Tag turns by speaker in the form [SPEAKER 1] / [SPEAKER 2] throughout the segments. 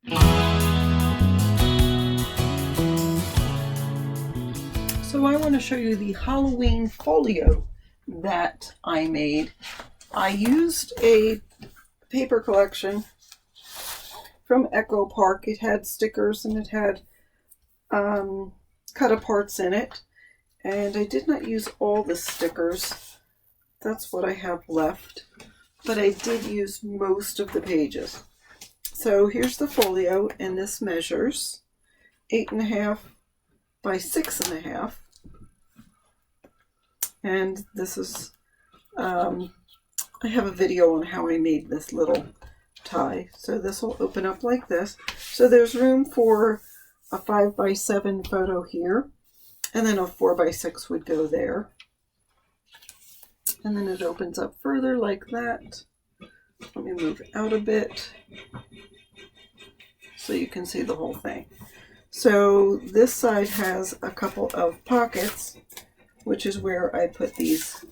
[SPEAKER 1] So I want to show you the Halloween folio that I made. I used a paper collection from Echo Park. It had stickers and it had cut aparts in it. And I did not use all the stickers. That's what I have left. But I did use most of the pages. So here's the folio, and this measures 8.5 by 6.5. And this is, I have a video on how I made this little tie. So this will open up like this. So there's room for a 5 by 7 photo here, and then a 4 by 6 would go there. And then it opens up further like that. Let me move out a bit so you can see the whole thing. So this side has a couple of pockets, which is where I put these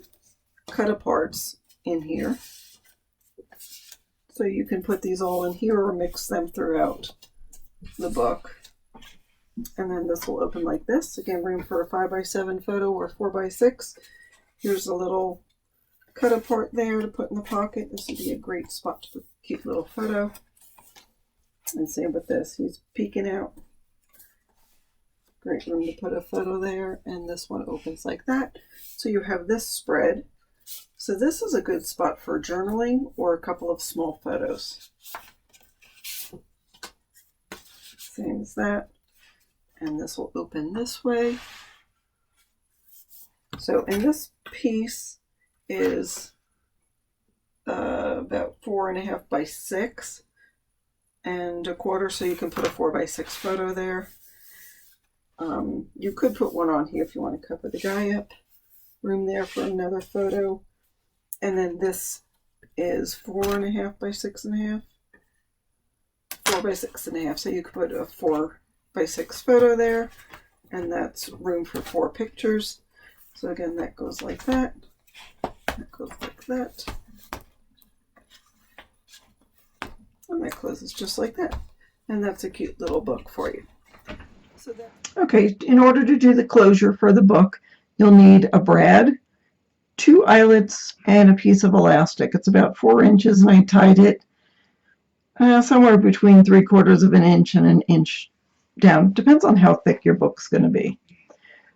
[SPEAKER 1] cut aparts in here. So you can put these all in here or mix them throughout the book. And then this will open like this. Again, room for a 5 by 7 photo or 4 by 6. Here's a little cut apart there to put in the pocket. This would be a great spot to put a cute little photo. And same with this. He's peeking out. Great room to put a photo there, and this one opens like that. So you have this spread. So this is a good spot for journaling or a couple of small photos. Same as that. And this will open this way. So, and this piece is about 4.5 by 6 and a quarter, so you can put a 4 by 6 photo there. You could put one on here if you want to cover the guy up. Room there for another photo. And then this is 4.5 by 6.5. 4 by 6.5. So you could put a 4 by 6 photo there. And that's room for 4 pictures. So again, that goes like that. That goes like that. And that closes just like that. And that's a cute little book for you. Okay, in order to do the closure for the book, you'll need a brad, 2 eyelets, and a piece of elastic. It's about 4 inches, and I tied it somewhere between 3/4 of an inch and an inch down. Depends on how thick your book's going to be.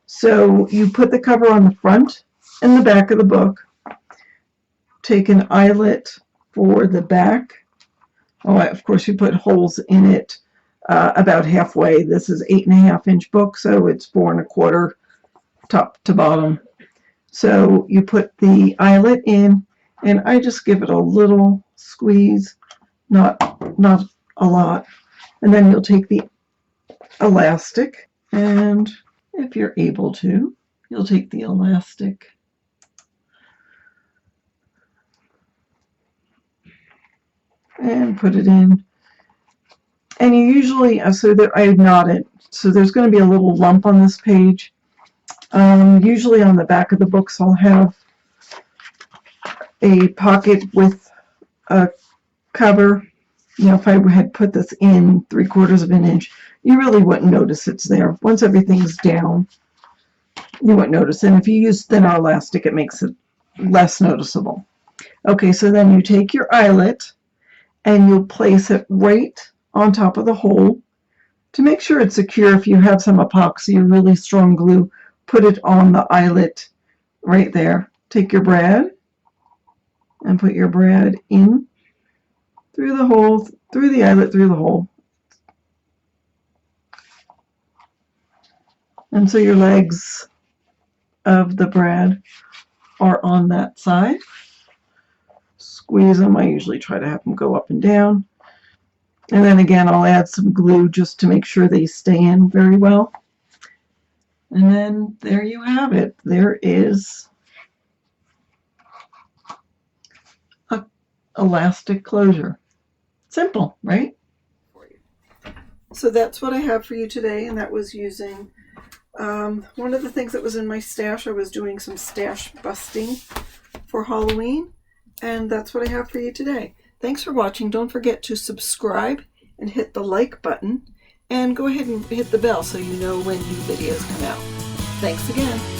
[SPEAKER 1] So you put the cover on the front and the back of the book. Take an eyelet for the back. Oh, of course, you put holes in it. About halfway. This is 8.5-inch book, so it's 4.25 top to bottom. So you put the eyelet in, and I just give it a little squeeze, not a lot. And then you'll take the elastic, and if you're able to, you'll take the elastic and put it in. And you usually, so that I knot it, so there's going to be a little lump on this page. Usually on the back of the books I'll have a pocket with a cover. You know, if I had put this in 3/4 of an inch, you really wouldn't notice it's there. Once everything's down, you wouldn't notice. And if you use thinner elastic, it makes it less noticeable. Okay, so then you take your eyelet and you'll place it right on top of the hole. To make sure it's secure, if you have some epoxy or really strong glue, put it on the eyelet right there. Take your brad and put your brad in through the hole, through the eyelet, through the hole. And so your legs of the brad are on that side. Squeeze them. I usually try to have them go up and down. And then again, I'll add some glue just to make sure they stay in very well. And then there you have it. There is a elastic closure. Simple, right? So that's what I have for you today, and that was using one of the things that was in my stash. I was doing some stash busting for Halloween, and that's what I have for you today. Thanks for watching. Don't forget to subscribe and hit the like button, and go ahead and hit the bell so you know when new videos come out. Thanks again.